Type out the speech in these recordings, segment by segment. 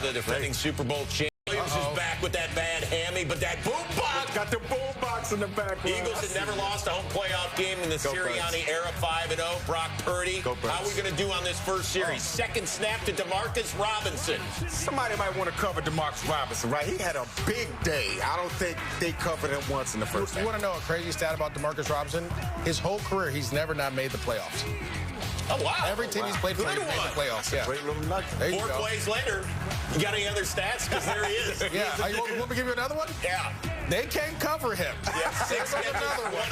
the defending Super Bowl champions. Williams is back with that bad hammy, but that boom box. Got the boom box in the back. Eagles had never lost a home playoff game in the Sirianni era, 5-0. Brock Purdy. How are we going to do on this first series? Second snap to Demarcus Robinson. Somebody might want to cover Demarcus Robinson, right? He had a big day. I don't think they covered him once in the first half. You want to know a crazy stat about Demarcus Robinson? His whole career, he's never not made the playoffs. Oh, wow. Every team he's played for, he's made the playoffs. Yeah. Great little nugget. 4 plays later, you got any other stats? Because there he is. Yeah. You want me to give you another one? Yeah. They can't cover him. Yeah, 6 another one.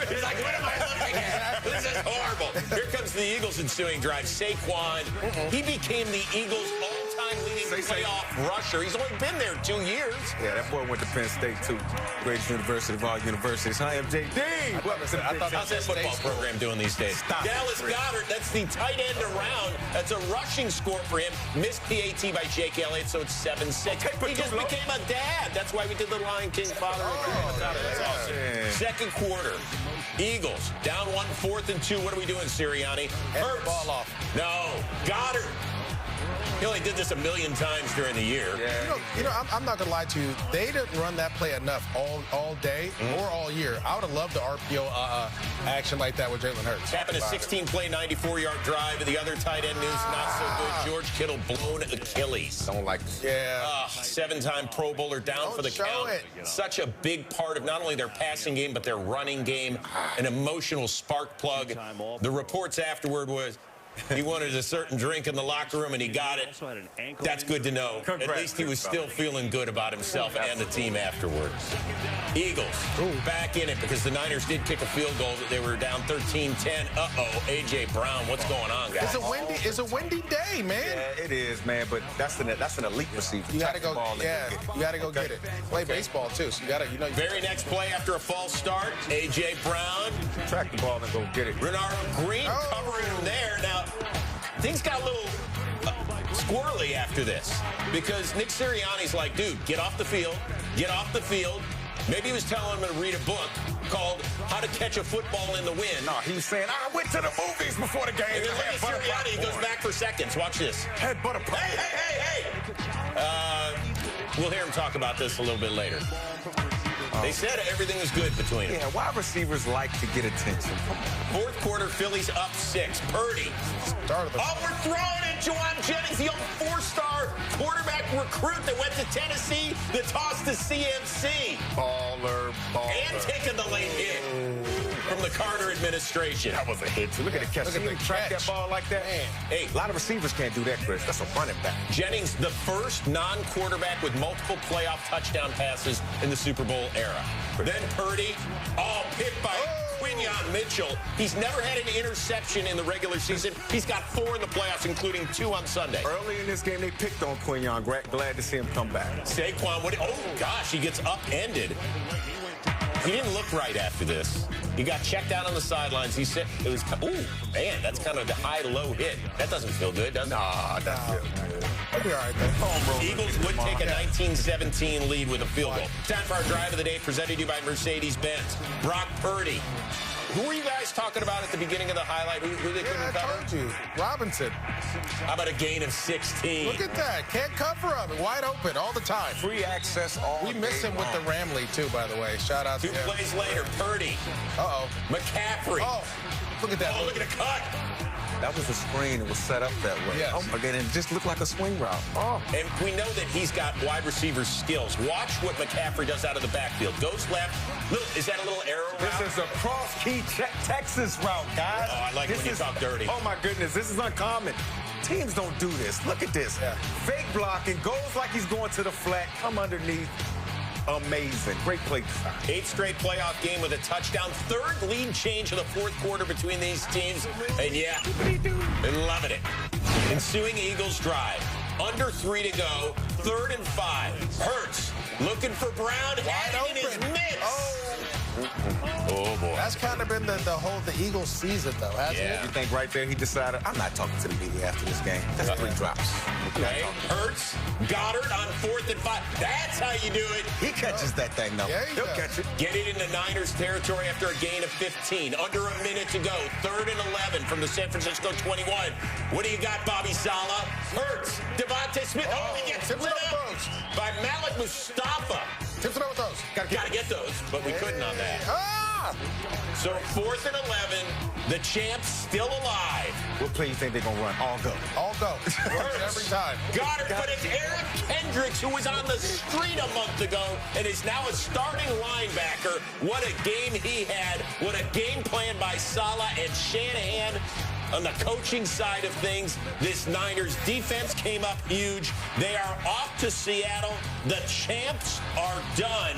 He's like, what am I looking at? This is horrible. Here comes the Eagles' ensuing drive. Saquon, he became the Eagles' all-time leading playoff rusher. He's only been there 2 years. Yeah, that boy went to Penn State, too. Greatest university of all universities. Hi, MJD. How's that football program doing these days? Dallas Goedert, that's the tight end around. That's a rushing score for him. Missed PAT by Jake Elliott, so it's 7-6. He just became a dad. That's why we did the Lion King father. That's awesome. Second quarter. Eagles down 1, 4th and 2. What are we doing, Sirianni? Hurts. Ball off. No. Goddard. He only did this a million times during the year. Yeah. You know, I'm not going to lie to you. They didn't run that play enough all day or all year. I would have loved the RPO action like that with Jalen Hurts. Happened a 16-play, 94-yard drive. And the other tight end news, not so good. George Kittle, blown Achilles. Don't like it. Yeah. 7-time Pro Bowler down for the count. Such a big part of not only their passing game, but their running game. An emotional spark plug. The reports afterward was, he wanted a certain drink in the locker room, and he got it. That's good to know. At least he was still feeling good about himself and the team afterwards. Eagles back in it because the Niners did kick a field goal. They were down 13-10. Uh-oh, A.J. Brown. What's going on, guys? It's a windy day, man. Yeah, it is, man, but that's an elite receiver. You got to go, you got to go get it. Play baseball, too, so you got to, you know. Very next play after a false start, A.J. Brown. Track the ball and go get it. Renard Green covering him there. Now, things got a little squirrely after this because Nick Sirianni's like, dude, get off the field. Get off the field. Maybe he was telling him to read a book called How to Catch a Football in the Wind. No, he was saying, I went to the movies before the game. And then look at Sirianni. He goes back for seconds. Watch this. Head butter pop. Hey. We'll hear him talk about this a little bit later. They said everything was good between them. Yeah, wide receivers like to get attention. Fourth quarter, Phillies up 6. Purdy. We're throwing it. Juwan Jennings, the old 4-star quarterback recruit that went to Tennessee, the toss to CMC. Baller. And taking the late hit from the Carter administration. That was a hit, too. Look at the catch. Look at the track that ball like that. Man. Hey, a lot of receivers can't do that, Chris. That's a running back. Jennings, the first non-quarterback with multiple playoff touchdown passes in the Super Bowl era. Then Purdy, picked by Quinyon Mitchell. He's never had an interception in the regular season. He's got 4 in the playoffs, including 2 on Sunday. Early in this game, they picked on Quinyon. Glad to see him come back. Saquon, he gets upended. He didn't look right after this. He got checked out on the sidelines. He said it was, man, that's kind of the high-low hit. That doesn't feel good, does it? Nah, that feels good. I'll be all right, then. Eagles would take a 19-17 lead with a field goal. Time for our drive of the day, presented to you by Mercedes-Benz. Brock Purdy. Who were you guys talking about at the beginning of the highlight? Who they couldn't cover? I told you. Robinson. How about a gain of 16? Look at that. Can't cover him. Wide open all the time. Free access all We miss him with the Ramley, too, by the way. Shout out to him. 2 plays later, Purdy. McCaffrey. Look at that. Look at a cut. That was a screen. It was set up that way. Yes. Again, it just looked like a swing route. And we know that he's got wide receiver skills. Watch what McCaffrey does out of the backfield. Goes left. Look, is that a little arrow route? This is a cross-key Texas route, guys. I like it when you talk dirty. Oh, my goodness. This is uncommon. Teams don't do this. Look at this. Yeah. Fake blocking. Goes like he's going to the flat. Come underneath. Amazing. Great play design. 8th straight playoff game with a touchdown. 3rd lead change in the 4th quarter between these teams. And yeah, they're loving it. Ensuing Eagles drive. Under 3 to go. 3rd and 5. Hurts looking for Brown. Had it in his mitts. Oh, boy. That's kind of been the Eagles season, though, hasn't it? You think right there he decided, I'm not talking to the media after this game. That's 3 drops. Okay. Hurts, Goddard on 4th and 5. That's how you do it. He catches that thing, though. Yeah, He'll catch it. Get it into Niners territory after a gain of 15. Under a minute to go. 3rd and 11 from the San Francisco 21. What do you got, Bobby Saleh? Hurts, Devontae Smith. Oh, he gets split up by Malik Mustafa. Tips it up with those. Gotta get those, but we couldn't on that. So 4th and 11, the champs still alive. What play you think they're going to run? All go. All go. Every time. Goddard, but it's Eric Kendricks, who was on the street a month ago and is now a starting linebacker. What a game he had. What a game plan by Saleh and Shanahan. On the coaching side of things, this Niners defense came up huge. They are off to Seattle. The champs are done,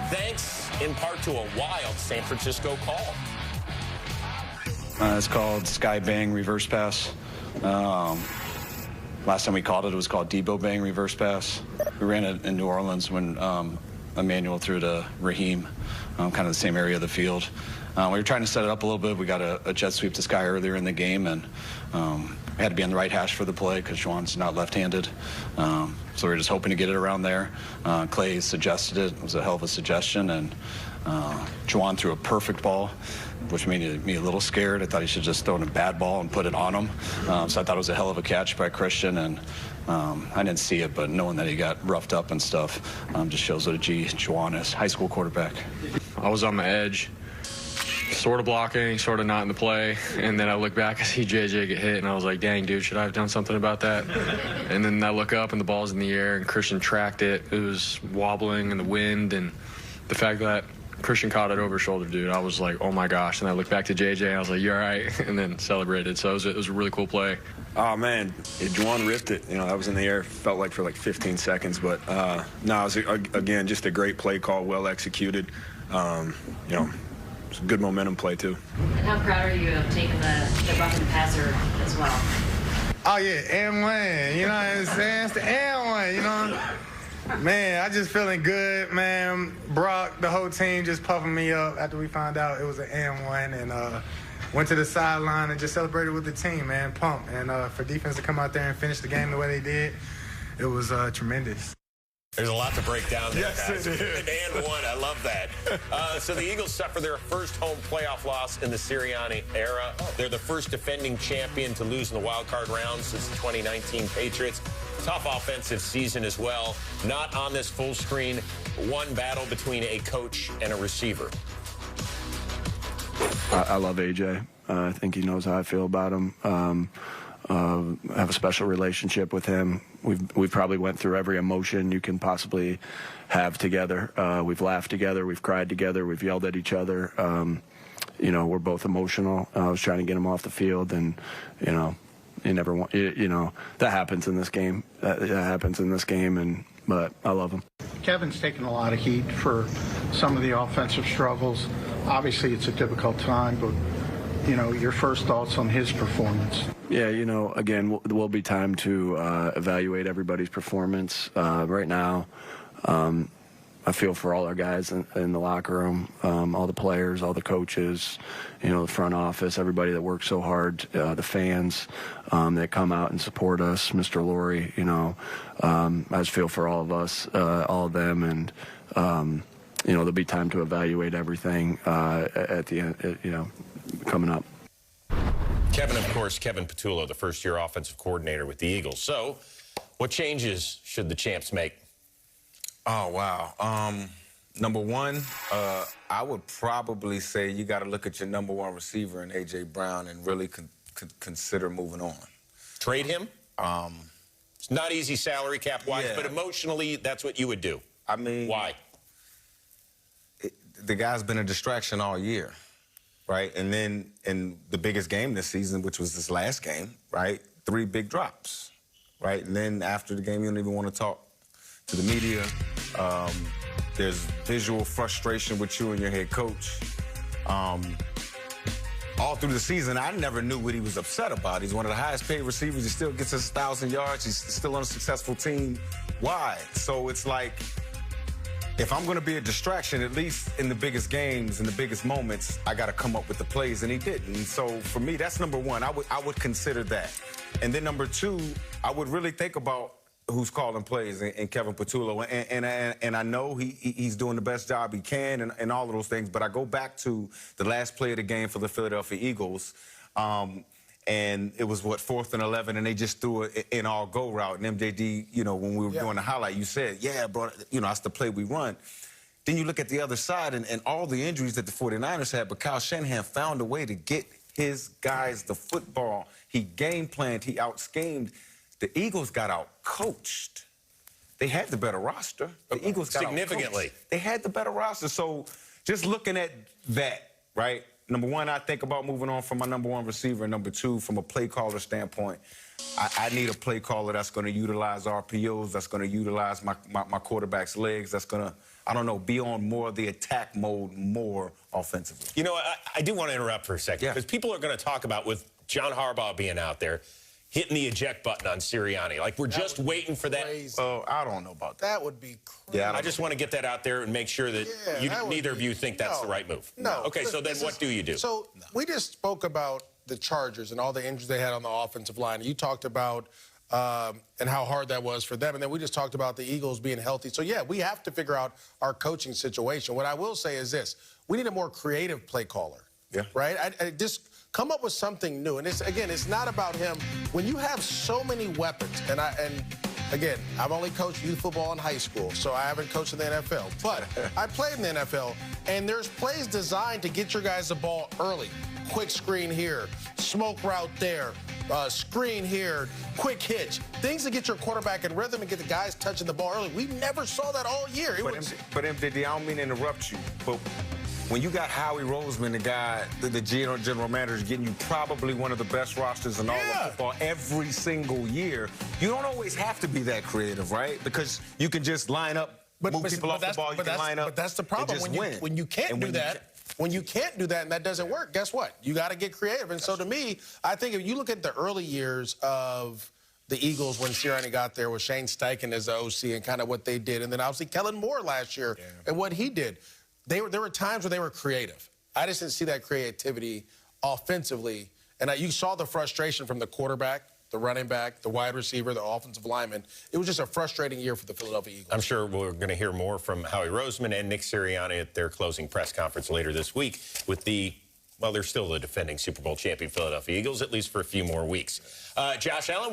thanks in part to a wild San Francisco call. It's called Sky Bang Reverse Pass. Last time we called it, it was called Debo Bang Reverse Pass. We ran it in New Orleans when Emmanuel threw to Raheem, kind of the same area of the field. We were trying to set it up a little bit. We got a jet sweep to Sky earlier in the game, and we had to be on the right hash for the play because Juwan's not left-handed. So we were just hoping to get it around there. Clay suggested it. It was a hell of a suggestion, and Juwan threw a perfect ball, which made me a little scared. I thought he should just throw in a bad ball and put it on him. So I thought it was a hell of a catch by Christian, and I didn't see it, but knowing that he got roughed up and stuff just shows what a G Juwan is, high school quarterback. I was on the edge, sort of blocking, sort of not in the play, and then I look back, I see JJ get hit, and I was like, dang, dude, should I have done something about that? And then I look up, and the ball's in the air, and Christian tracked it. It was wobbling in the wind, and the fact that Christian caught it over his shoulder, dude, I was like, oh, my gosh. And I looked back to JJ, and I was like, you all right? And then celebrated. So it was a really cool play. Oh, man, Juwan ripped it. You know, that was in the air, felt like for like 15 seconds. But, no, it was, again, just a great play call, well executed. You know, it's a good momentum play, too. And how proud are you of taking the roughing passer as well? Oh, yeah, and one. You know what I'm saying? It's the and one, you know? Man, I just feeling good, man. Brock, the whole team just puffing me up after we found out it was an and one, and went to the sideline and just celebrated with the team, man. Pumped. And for defense to come out there and finish the game the way they did, it was tremendous. There's a lot to break down there, yes, guys. It is. And one, I love that. So the Eagles suffer their first home playoff loss in the Sirianni era. They're the first defending champion to lose in the wild card round since the 2019 Patriots. Tough offensive season as well. Not on this full screen. One battle between a coach and a receiver. I love AJ. I think he knows how I feel about him. I have a special relationship with him. We've probably went through every emotion you can possibly have together. We've laughed together. We've cried together. We've yelled at each other. You know, we're both emotional. I was trying to get him off the field, and, you know, you never want, you know, that happens in this game. That happens in this game, but I love him. Kevin's taken a lot of heat for some of the offensive struggles. Obviously, it's a difficult time, but, you know, your first thoughts on his performance? Yeah, you know, again, there will be time to evaluate everybody's performance. Right now, I feel for all our guys in the locker room, all the players, all the coaches, you know, the front office, everybody that works so hard, the fans that come out and support us, Mr. Lurie, you know. I just feel for all of us, all of them, and, you know, there'll be time to evaluate everything at the end, you know, coming up. Kevin, of course, Kevin Patullo, the first-year offensive coordinator with the Eagles. So what changes should the champs make? Oh, wow. Number one, I would probably say you got to look at your number one receiver in A.J. Brown and really consider moving on. Trade him? It's not easy salary cap-wise, yeah. But emotionally, that's what you would do. I mean... Why? The guy's been a distraction all year, right? And then in the biggest game this season, which was this last game, right, 3 big drops, right? And then after the game, you don't even want to talk to the media. There's visual frustration with you and your head coach. All through the season, I never knew what he was upset about. He's one of the highest paid receivers. He still gets us 1,000 yards. He's still on a successful team. Why? So it's like, if I'm going to be a distraction, at least in the biggest games, in the biggest moments, I got to come up with the plays, and he didn't. And so for me, that's number one. I would consider that. And then number two, I would really think about who's calling plays and Kevin Patullo. And I know he's doing the best job he can and all of those things, but I go back to the last play of the game for the Philadelphia Eagles. And it was, what, 4th and 11, and they just threw it in our go route. And MJD, you know, when we were doing the highlight, you said, yeah, bro, you know, that's the play we run. Then you look at the other side and all the injuries that the 49ers had, but Kyle Shanahan found a way to get his guys the football. He game planned, he out-schemed. The Eagles got out-coached. They had the better roster. The Eagles got significantly. Out-coached. They had the better roster. So just looking at that, right? Number one, I think about moving on from my number one receiver. And number two, from a play caller standpoint, I need a play caller that's going to utilize RPOs, that's going to utilize my quarterback's legs, that's going to, I don't know, be on more of the attack mode more offensively. You know, I do want to interrupt for a second, because people are going to talk about, with John Harbaugh being out there, hitting the eject button on Sirianni. Like, we're just waiting for that. Oh, I don't know about that. That would be crazy. Yeah, I just want to get that out there and make sure that neither of you think that's the right move. No. Okay, so then what do you do? So we just spoke about the Chargers and all the injuries they had on the offensive line. You talked about and how hard that was for them. And then we just talked about the Eagles being healthy. So, yeah, we have to figure out our coaching situation. What I will say is this. We need a more creative play caller. Yeah. Right? I just come up with something new. And it's, again, it's not about him. When you have so many weapons, and again, I've only coached youth football in high school, so I haven't coached in the NFL. But I played in the NFL, and there's plays designed to get your guys the ball early. Quick screen here, smoke route there, screen here, quick hitch. Things to get your quarterback in rhythm and get the guys touching the ball early. We never saw that all year. But MJD, I don't mean to interrupt you, but when you got Howie Roseman, the guy, the general manager, getting you probably one of the best rosters in all of football every single year, you don't always have to be that creative, right? Because you can just line up, move people off the ball, you can line up. But that's the problem. When you can't do that, when you can't do that and that doesn't work, guess what? You got to get creative. And so to me, I think if you look at the early years of the Eagles when Sirianni got there with Shane Steichen as the OC and kind of what they did, and then obviously Kellen Moore last year and what he did, there were times where they were creative. I just didn't see that creativity offensively. And you saw the frustration from the quarterback, the running back, the wide receiver, the offensive lineman. It was just a frustrating year for the Philadelphia Eagles. I'm sure we're going to hear more from Howie Roseman and Nick Sirianni at their closing press conference later this week with well, they're still the defending Super Bowl champion Philadelphia Eagles, at least for a few more weeks. Josh Allen with